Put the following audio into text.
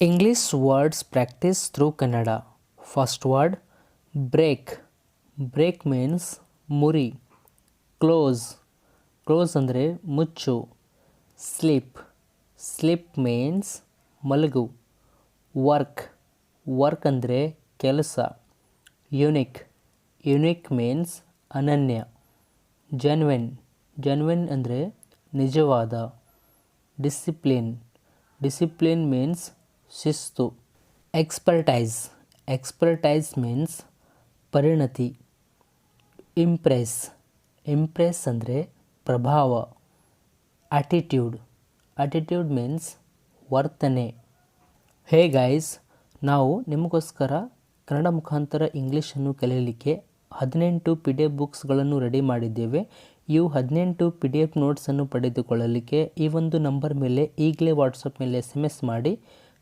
English words practice through Kannada. First word break. Break means muri. Close. Close ಅಂದರೆ ಮುಚ್ಚು. Sleep. Sleep means ಮಲಗು. Work. Work ಅಂದರೆ ಕೆಲಸ. Unique. Unique means ಅನನ್ಯ. Genuine. Genuine ಅಂದರೆ ನಿಜವಾದ. Discipline. Discipline means ಶಿಸ್ತು. Expertise. Expertise means ಪರಿಣತಿ. Impress. Impress ಅಂದರೆ ಪ್ರಭಾವ. Attitude. Attitude means ವರ್ತನೆ. ಹೇ ಗೈಸ್, ನಾವು ನಿಮಗೋಸ್ಕರ ಕನ್ನಡ ಮುಖಾಂತರ ಇಂಗ್ಲೀಷನ್ನು ಕಲಿಯಲಿಕ್ಕೆ 18 PDF ಬುಕ್ಸ್ಗಳನ್ನು ರೆಡಿ ಮಾಡಿದ್ದೇವೆ. ಇವು 18 PDF ನೋಟ್ಸನ್ನು ಪಡೆದುಕೊಳ್ಳಲಿಕ್ಕೆ ಈ ಒಂದು ನಂಬರ್ ಮೇಲೆ ಈಗಲೇ ವಾಟ್ಸಪ್ ಮೇಲೆ SMS ಮಾಡಿ